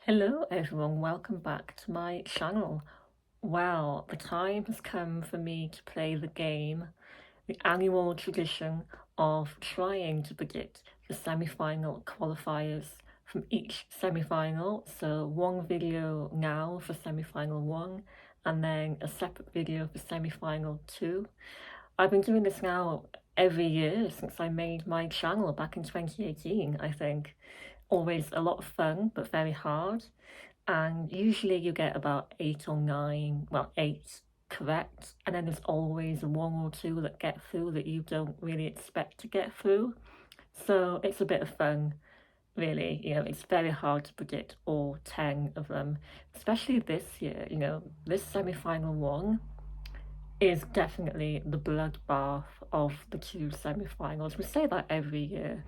Hello everyone, welcome back to my channel. Well, the time has come for me to play the game, the annual tradition of trying to predict the semi-final qualifiers from each semi-final. So one video now for semi-final 1 and then a separate video for semi-final 2. I've been doing this now every year since I made my channel back in 2018, I think. Always a lot of fun, but very hard. And usually you get about 8 or 9, well, 8 correct. And then there's always 1 or 2 that get through that you don't really expect to get through. So it's a bit of fun, really. It's very hard to predict all 10 of them, especially this year. This semi-final 1 is definitely the bloodbath of the 2 semi-finals. We say that every year.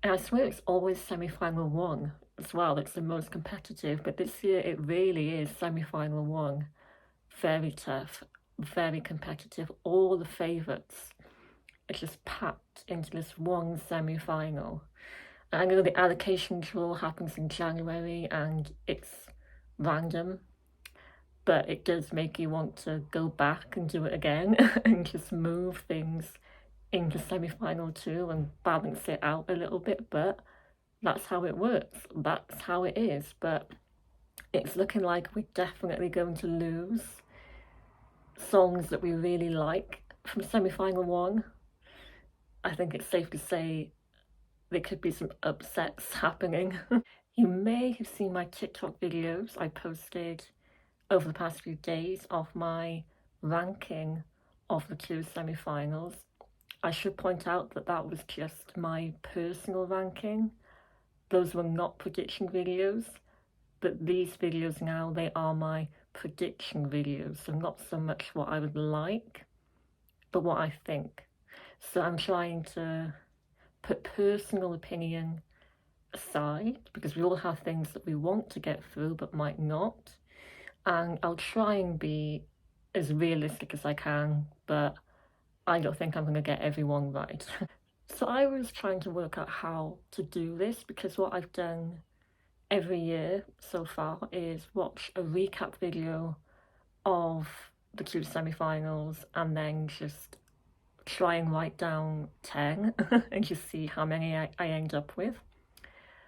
And I swear it's always semi-final 1 as well that's the most competitive, but this year it really is semi-final 1. Very tough, very competitive. All the favourites are just packed into this one semi-final. And I know the allocation draw happens in January and it's random, but it does make you want to go back and do it again and just move things into semi-final 2 and balance it out a little bit, but that's how it works. That's how it is. But it's looking like we're definitely going to lose songs that we really like from semi-final 1. I think it's safe to say there could be some upsets happening. You may have seen my TikTok videos I posted over the past few days of my ranking of the 2 semi-finals. I should point out that that was just my personal ranking. Those were not prediction videos, but these videos now, they are my prediction videos. So not so much what I would like, but what I think. So I'm trying to put personal opinion aside, because we all have things that we want to get through but might not. And I'll try and be as realistic as I can, but I don't think I'm going to get everyone right. So I was trying to work out how to do this, because what I've done every year so far is watch a recap video of the 2 semi-finals and then just try and write down 10 and just see how many I end up with.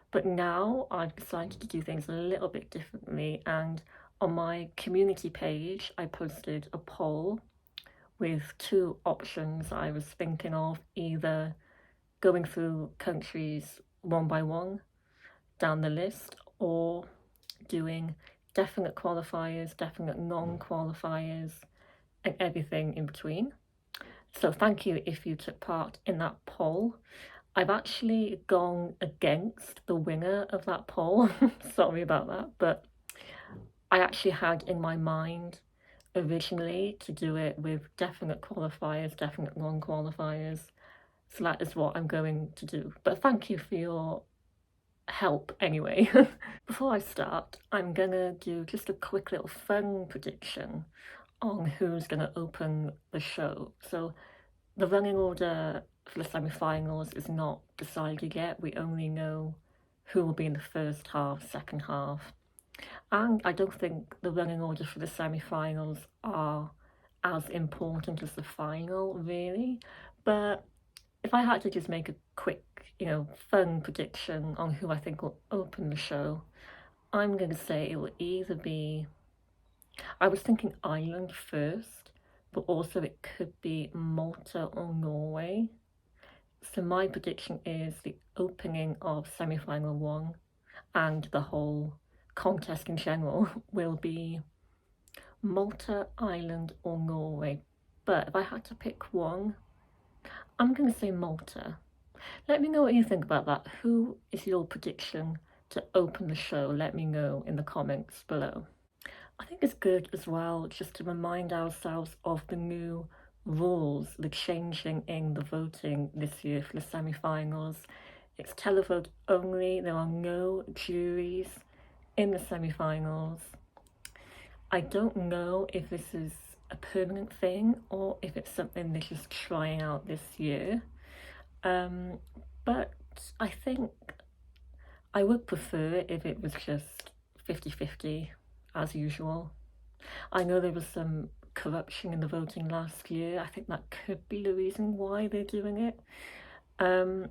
But now I've decided to do things a little bit differently, and on my community page I posted a poll with 2 options I was thinking of, either going through countries one by one down the list, or doing definite qualifiers, definite non-qualifiers, and everything in between. So thank you if you took part in that poll. I've actually gone against the winner of that poll. Sorry about that, but I actually had in my mind originally to do it with definite qualifiers, definite non-qualifiers. So that is what I'm going to do. But thank you for your help anyway. Before I start, I'm gonna do just a quick little fun prediction on who's gonna open the show. So the running order for the semi-finals is not decided yet. We only know who will be in the first half, second half. And I don't think the running order for the semi-finals are as important as the final, really. But if I had to just make a quick, fun prediction on who I think will open the show, I'm going to say it will either be, I was thinking Ireland first, but also it could be Malta or Norway. So my prediction is the opening of semi-final 1 and the whole contest in general will be Malta, Ireland or Norway. But if I had to pick one, I'm going to say Malta. Let me know what you think about that. Who is your prediction to open the show? Let me know in the comments below. I think it's good as well just to remind ourselves of the new rules, the changing in the voting this year for the semi-finals. It's televote only, there are no juries in the semi-finals. I don't know if this is a permanent thing or if it's something they're just trying out this year. But I think I would prefer it if it was just 50-50 as usual. I know there was some corruption in the voting last year. I think that could be the reason why they're doing it. Um,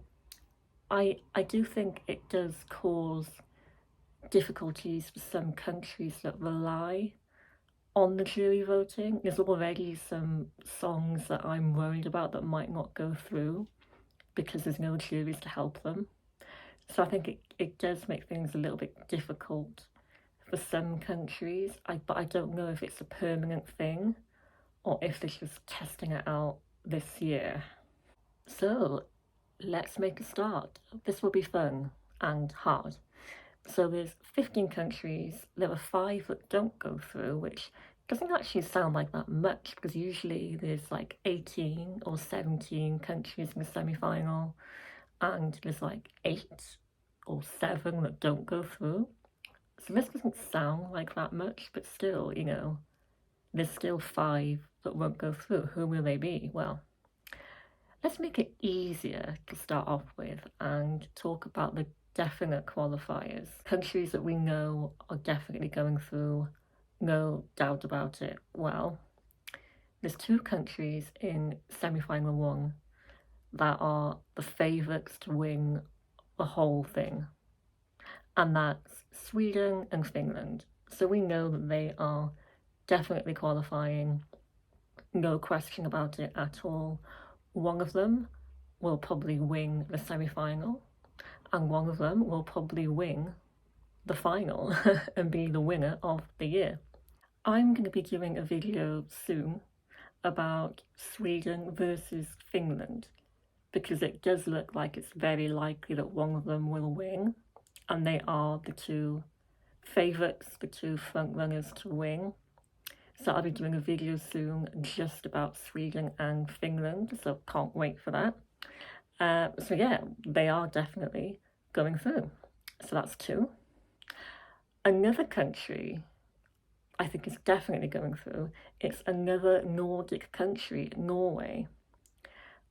I do think it does cause difficulties for some countries that rely on the jury voting. There's already some songs that I'm worried about that might not go through because there's no juries to help them. So I think it does make things a little bit difficult for some countries. But I don't know if it's a permanent thing or if they're just testing it out this year. So let's make a start. This will be fun and hard. So there's 15 countries. There are 5 that don't go through, which doesn't actually sound like that much because usually there's like 18 or 17 countries in the semi-final and there's like 8 or 7 that don't go through. So this doesn't sound like that much, but still, there's still 5 that won't go through. Who will they be? Well, let's make it easier to start off with and talk about the definite qualifiers. Countries that we know are definitely going through, no doubt about it. Well, there's 2 countries in semi-final 1 that are the favourites to win the whole thing, and that's Sweden and Finland. So we know that they are definitely qualifying, no question about it at all. One of them will probably win the semi-final, and one of them will probably win the final and be the winner of the year. I'm going to be doing a video soon about Sweden versus Finland because it does look like it's very likely that one of them will win, and they are the 2 favourites, the 2 front runners to win. So I'll be doing a video soon just about Sweden and Finland, so can't wait for that. So yeah, they are definitely going through. So that's 2. Another country I think is definitely going through. It's another Nordic country, Norway.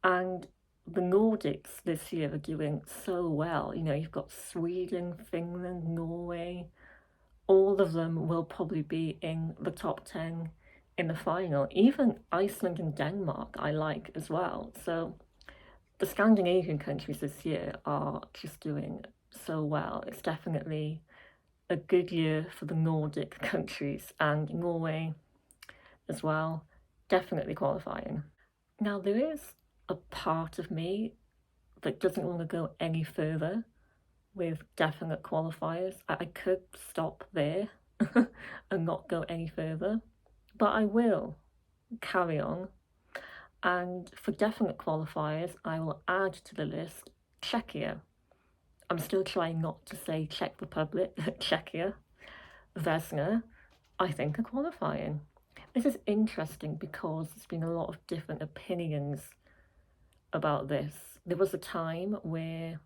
And the Nordics this year are doing so well. You've got Sweden, Finland, Norway. All of them will probably be in the top 10 in the final. Even Iceland and Denmark I like as well. So the Scandinavian countries this year are just doing so well. It's definitely a good year for the Nordic countries, and Norway as well, definitely qualifying. Now there is a part of me that doesn't want to go any further with definite qualifiers. I could stop there and not go any further, but I will carry on. And for definite qualifiers, I will add to the list Czechia. I'm still trying not to say Czech Republic, Czechia. Vesna, I think, are qualifying. This is interesting because there's been a lot of different opinions about this. There was a time where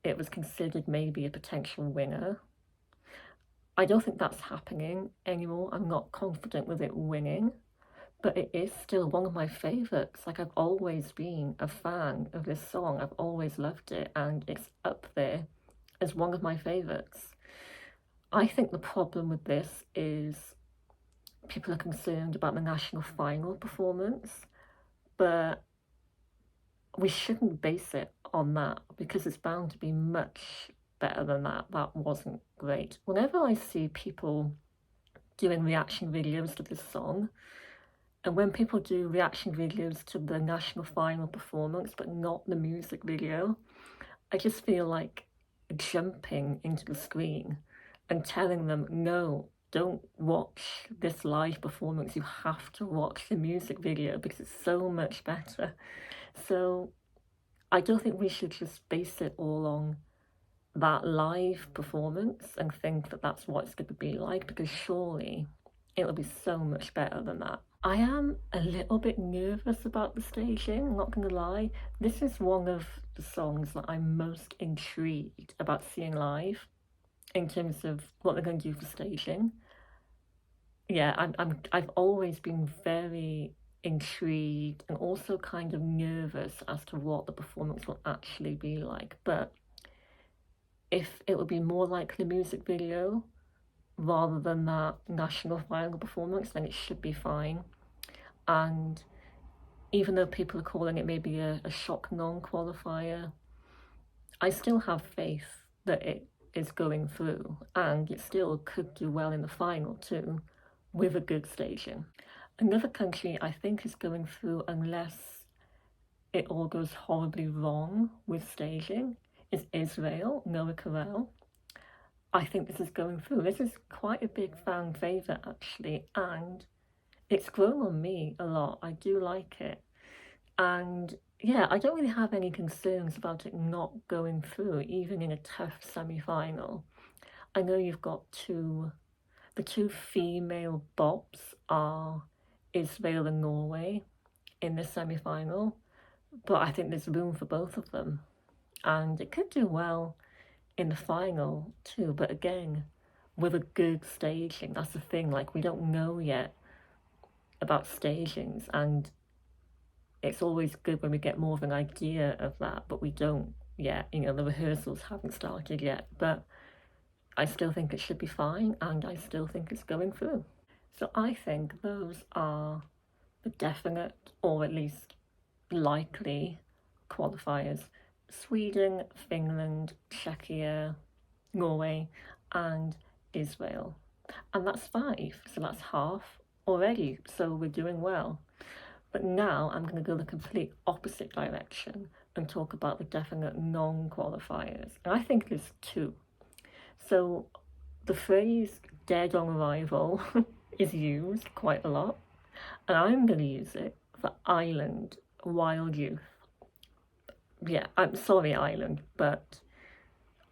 it was considered maybe a potential winner. I don't think that's happening anymore. I'm not confident with it winning, but it is still one of my favourites. Like, I've always been a fan of this song. I've always loved it, and it's up there as one of my favourites. I think the problem with this is people are concerned about the national final performance, but we shouldn't base it on that because it's bound to be much better than that. That wasn't great. Whenever I see people doing reaction videos to this song, and when people do reaction videos to the national final performance but not the music video, I just feel like jumping into the screen and telling them, no, don't watch this live performance, you have to watch the music video because it's so much better. So I don't think we should just base it all on that live performance and think that that's what it's going to be like, because surely it'll be so much better than that. I am a little bit nervous about the staging, I'm not going to lie. This is one of the songs that I'm most intrigued about seeing live in terms of what they're going to do for staging. Yeah, I've always been very intrigued and also kind of nervous as to what the performance will actually be like. But if it would be more like the music video, rather than that national final performance, then it should be fine. And even though people are calling it maybe a shock non-qualifier, I still have faith that it is going through, and it still could do well in the final too, with a good staging. Another country I think is going through, unless it all goes horribly wrong with staging, is Israel, Noah Carell. I think this is going through. This is quite a big fan favourite actually, and it's grown on me a lot. I do like it. And yeah, I don't really have any concerns about it not going through, even in a tough semi-final. I know you've got the two female bops are Israel and Norway in the semi-final, but I think there's room for both of them. And it could do well in the final too, but again, with a good staging, that's the thing, like we don't know yet about stagings, and it's always good when we get more of an idea of that, but we don't yet. The rehearsals haven't started yet, but I still think it should be fine, and I still think it's going through. So I think those are the definite, or at least likely, qualifiers: Sweden, Finland, Czechia, Norway, and Israel. And that's 5, so that's half already, so we're doing well. But now I'm going to go the complete opposite direction and talk about the definite non-qualifiers. And I think there's 2. So the phrase dead on arrival is used quite a lot, and I'm going to use it for Ireland, Wild Youth. Yeah, I'm sorry, Ireland, but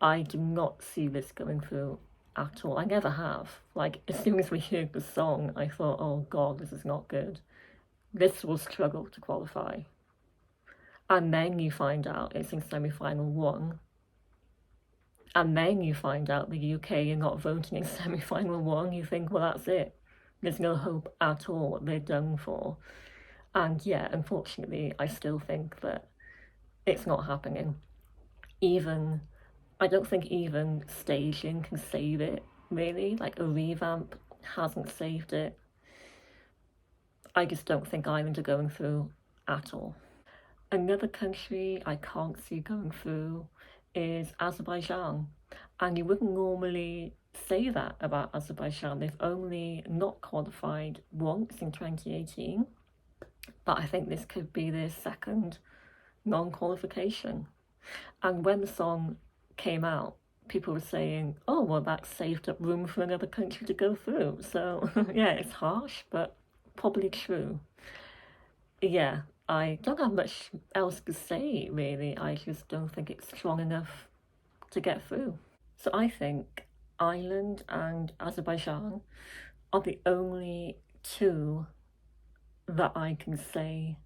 I do not see this going through at all. I never have. Like, as soon as we heard the song, I thought, oh God, this is not good. This will struggle to qualify. And then you find out it's in semi-final 1. And then you find out the UK are not voting in semi-final 1. You think, well, that's it. There's no hope at all. They're done for. And yeah, unfortunately, I still think that it's not happening. I don't think even staging can save it, really. Like, a revamp hasn't saved it. I just don't think Ireland are going through at all. Another country I can't see going through is Azerbaijan. And you wouldn't normally say that about Azerbaijan. They've only not qualified once in 2018. But I think this could be their second non-qualification. And when the song came out, people were saying, oh, well, that saved up room for another country to go through. So yeah, it's harsh, but probably true. Yeah, I don't have much else to say, really. I just don't think it's strong enough to get through. So I think Ireland and Azerbaijan are the only 2 that I can say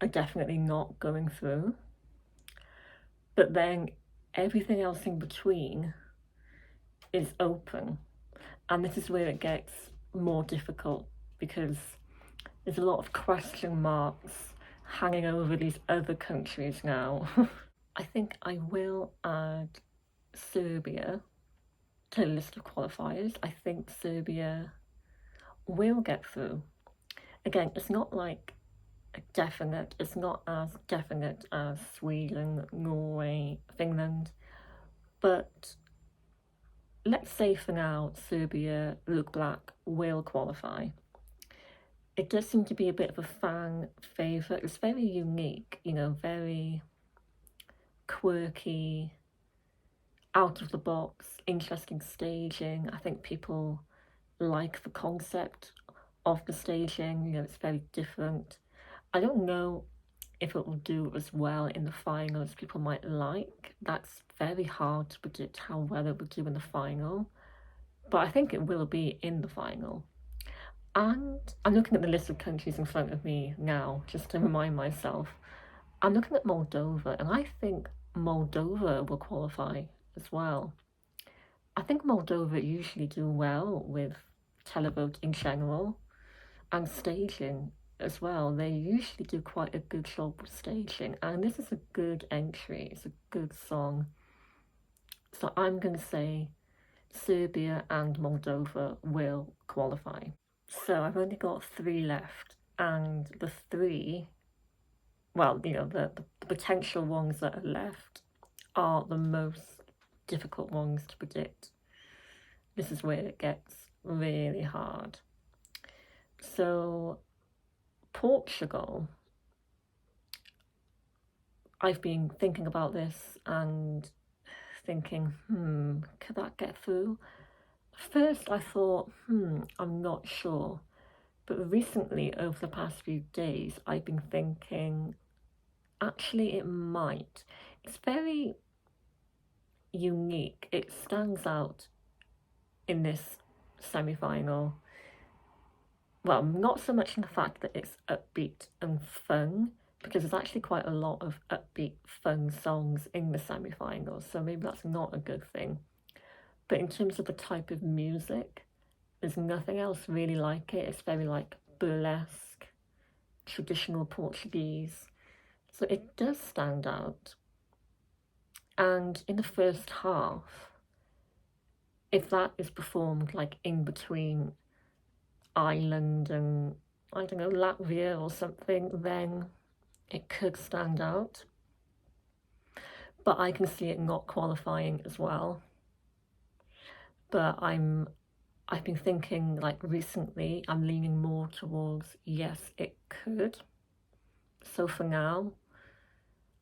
are definitely not going through. But then everything else in between is open. And this is where it gets more difficult, because there's a lot of question marks hanging over these other countries now. I think I will add Serbia to the list of qualifiers. I think Serbia will get through. Again, it's not like a definite, it's not as definite as Sweden, Norway, Finland, but let's say for now Serbia, Luke Black, will qualify. It does seem to be a bit of a fan favourite. It's very unique, very quirky, out of the box, interesting staging. I think people like the concept of the staging, it's very different. I don't know if it will do as well in the final as people might like. That's very hard to predict how well it will do in the final, but I think it will be in the final. And I'm looking at the list of countries in front of me now, just to remind myself. I'm looking at Moldova, and I think Moldova will qualify as well. I think Moldova usually do well with televote in general, and staging as well. They usually do quite a good job with staging, and this is a good entry. It's a good song. So I'm going to say Serbia and Moldova will qualify. So I've only got 3 left, and the 3, well, the potential ones that are left are the most difficult ones to predict. This is where it gets really hard. So Portugal, I've been thinking about this and thinking, could that get through? First I thought, I'm not sure. But recently, over the past few days, I've been thinking, actually it might. It's very unique. It stands out in this semi-final. Well, not so much in the fact that it's upbeat and fun, because there's actually quite a lot of upbeat, fun songs in the semi-finals, so maybe that's not a good thing. But in terms of the type of music, there's nothing else really like it. It's very like burlesque, traditional Portuguese. So it does stand out. And in the first half, if that is performed like in between Ireland and, I don't know, Latvia or something, then it could stand out. But I can see it not qualifying as well. But I've been thinking, like, recently, I'm leaning more towards yes, it could. So for now,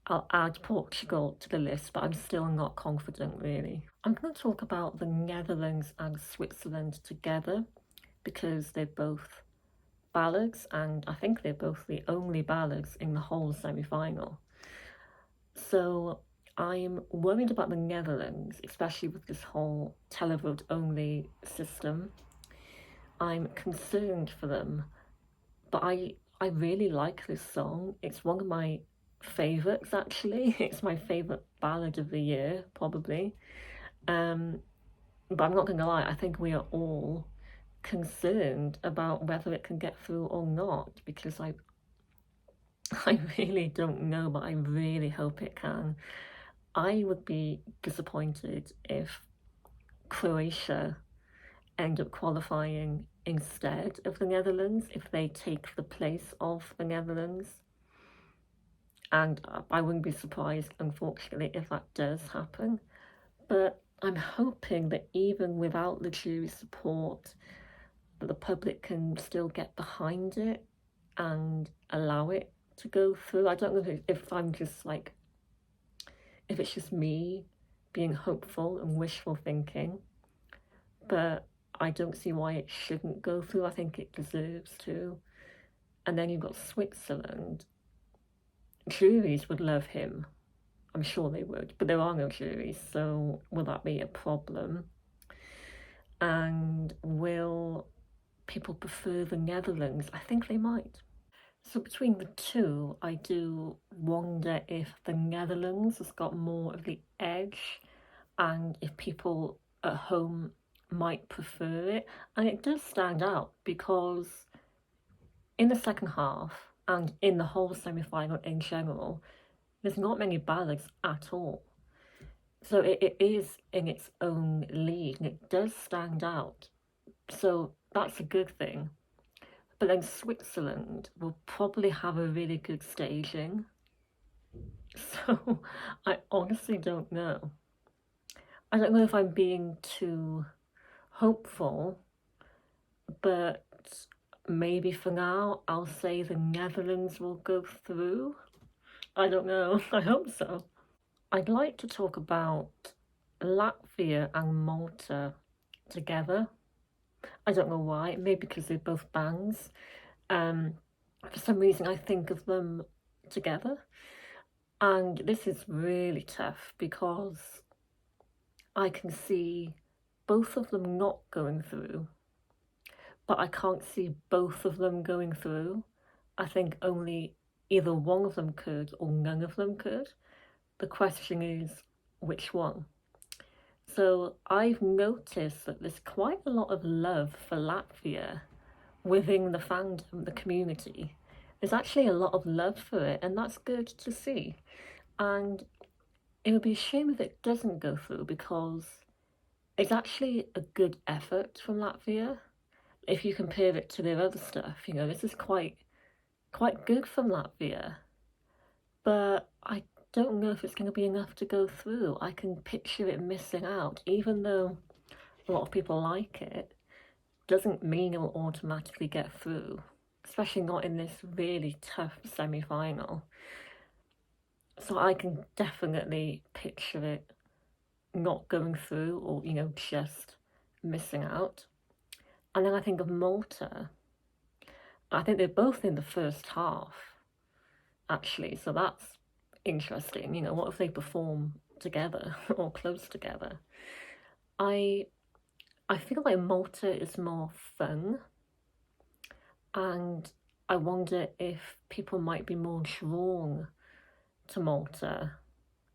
I'll add Portugal to the list, but I'm still not confident, really. I'm going to talk about the Netherlands and Switzerland together because they're both ballads, and I think they're both the only ballads in the whole semi-final. So I'm worried about the Netherlands, especially with this whole televote only system. I'm concerned for them, but I really like this song. It's one of my favourites, actually. It's my favourite ballad of the year, probably. But I'm not going to lie, I think we are all concerned about whether it can get through or not, because I really don't know, but I really hope it can. I would be disappointed if Croatia end up qualifying instead of the Netherlands, if they take the place of the Netherlands. And I wouldn't be surprised, unfortunately, if that does happen. But I'm hoping that even without the jury support, that the public can still get behind it and allow it to go through. I don't know if I'm just like, if it's just me being hopeful and wishful thinking, but I don't see why it shouldn't go through. I think it deserves to. And then you've got Switzerland. Juries would love him. I'm sure they would, but there are no juries, so will that be a problem? And will people prefer the Netherlands? I think they might. So between the two, I do wonder if the Netherlands has got more of the edge and if people at home might prefer it. And it does stand out because in the second half and in the whole semi-final in general, there's not many ballads at all. So it is in its own league and it does stand out. So that's a good thing. But then Switzerland will probably have a really good staging. So I honestly don't know. I don't know if I'm being too hopeful, but maybe for now I'll say the Netherlands will go through. I don't know. I hope so. I'd like to talk about Latvia and Malta together. I don't know why, maybe because they're both bands. For some reason I think of them together. And this is really tough because I can see both of them not going through, but I can't see both of them going through. I think only either one of them could or none of them could. The question is, which one? So I've noticed that there's quite a lot of love for Latvia within the fandom, the community. There's actually a lot of love for it, and that's good to see. And it would be a shame if it doesn't go through because It's actually a good effort from Latvia. If you compare it to their other stuff, this is quite good from Latvia. But I don't know if it's going to be enough to go through. I can picture it missing out, even though a lot of people like it, doesn't mean it will automatically get through, especially not in this really tough semi-final. So I can definitely picture it not going through or, just missing out. And then I think of Malta. I think they're both in the first half, actually. So that's interesting. What if they perform together or close together? I I feel like Malta is more fun, and I wonder if people might be more drawn to Malta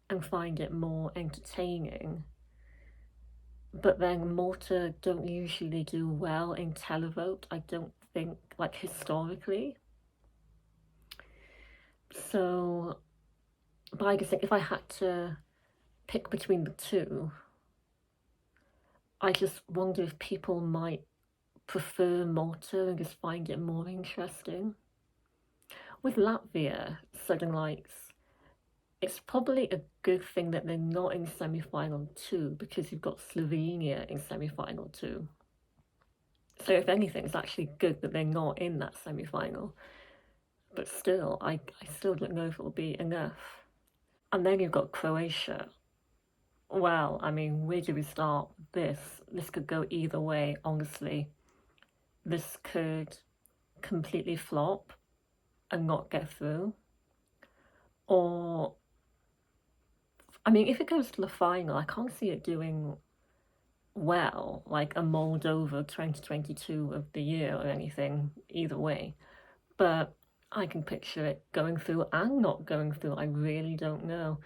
and find it more entertaining. But then Malta don't usually do well in televote, I don't think, like historically. So, but I guess if I had to pick between the two, I just wonder if people might prefer Malta and just find it more interesting. With Latvia, Southern Lights, it's probably a good thing that they're not in semi-final two because you've got Slovenia in semi-final two. So if anything, it's actually good that they're not in that semi-final. But still, I still don't know if it'll be enough. And then you've got Croatia. Well, I mean, where do we start with this? This could go either way, honestly. This could completely flop and not get through. Or, I mean, if it goes to the final, I can't see it doing well, like a Moldova 2022 of the year or anything, either way. But I can picture it going through and not going through. I really don't know.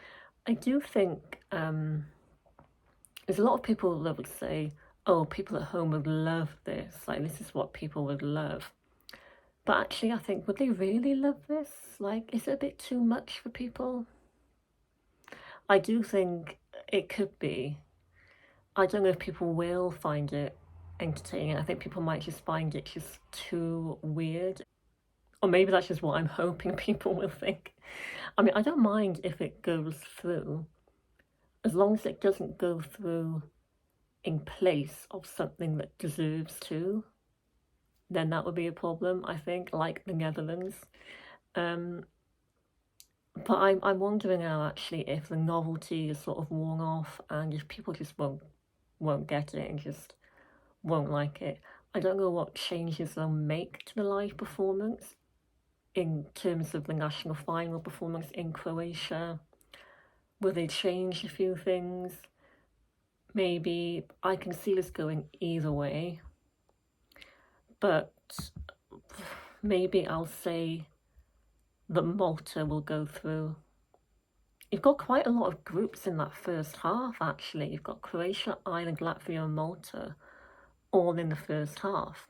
I do think there's a lot of people that would say, oh, people at home would love this. Like, this is what people would love. But actually, I think, would they really love this? Like, is it a bit too much for people? I do think it could be. I don't know if people will find it entertaining. I think people might just find it just too weird. Or maybe that's just what I'm hoping people will think. I mean, I don't mind if it goes through, as long as it doesn't go through in place of something that deserves to, then that would be a problem, I think, like the Netherlands. Um, but I'm wondering now actually if the novelty is sort of worn off and if people just won't get it and just won't like it. I don't know what changes they'll make to the live performance in terms of the national final performance in Croatia. Will they change a few things? Maybe. I can see this going either way. But maybe I'll say that Malta will go through. You've got quite a lot of groups in that first half, actually. You've got Croatia, Ireland, Latvia, and Malta all in the first half.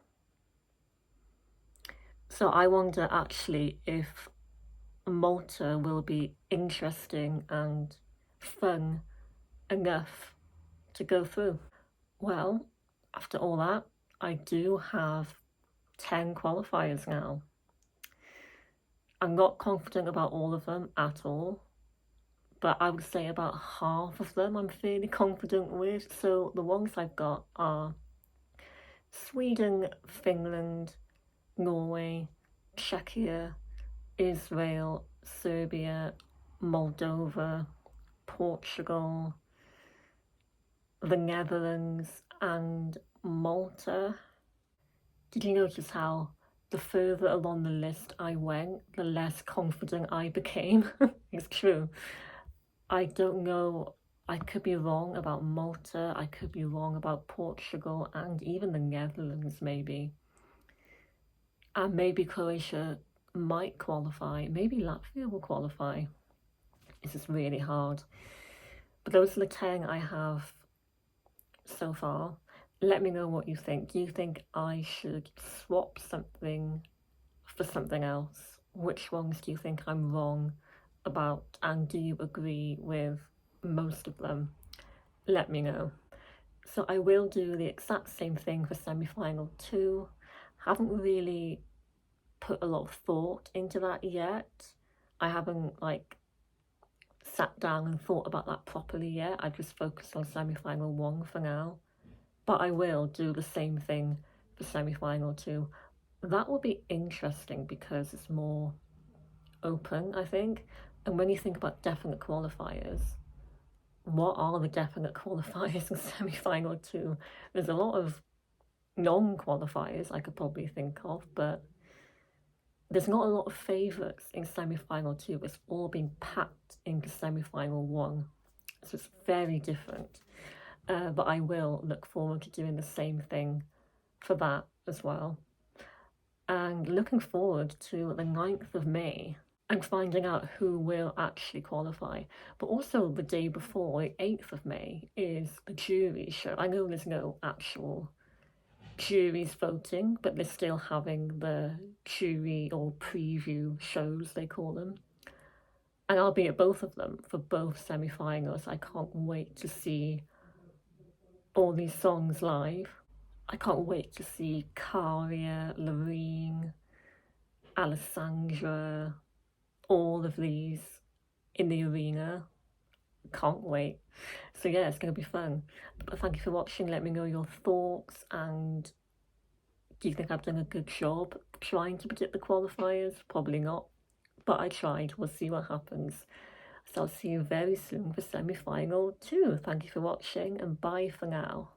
So I wonder actually if Malta will be interesting and fun enough to go through. Well, after all that, I do have 10 qualifiers now. I'm not confident about all of them at all, but I would say about half of them I'm fairly confident with. So the ones I've got are Sweden, Finland, Norway, Czechia, Israel, Serbia, Moldova, Portugal, the Netherlands, and Malta. Did you notice how the further along the list I went, the less confident I became? It's true. I don't know. I could be wrong about Malta. I could be wrong about Portugal and even the Netherlands, maybe. And maybe Croatia might qualify. Maybe Latvia will qualify. This is really hard. But those are the 10 I have so far. Let me know what you think. Do you think I should swap something for something else? Which ones do you think I'm wrong about? And do you agree with most of them? Let me know. So I will do the exact same thing for semi-final 2. Haven't really put a lot of thought into that yet. I haven't like sat down and thought about that properly yet. I just focused on semi-final 1 for now. But I will do the same thing for semi-final 2. That will be interesting because it's more open, I think. And when you think about definite qualifiers, what are the definite qualifiers in semi-final 2? There's a lot of non-qualifiers I could probably think of, but there's not a lot of favourites in semi-final 2. It's all been packed into semi-final 1. So it's very different. But I will look forward to doing the same thing for that as well. And looking forward to the 9th of May and finding out who will actually qualify. But also the day before, the 8th of May, is the jury show. I know there's no actual juries voting, but they're still having the jury or preview shows, they call them. And I'll be at both of them for both semi-finals. I can't wait to see all these songs live. I can't wait to see Karia, Loreen, Alessandra, all of these in the arena. Can't wait. So yeah, it's going to be fun. But thank you for watching. Let me know your thoughts, and do you think I've done a good job trying to predict the qualifiers? Probably not, but I tried. We'll see what happens. So I'll see you very soon for semi-final 2. Thank you for watching, and bye for now.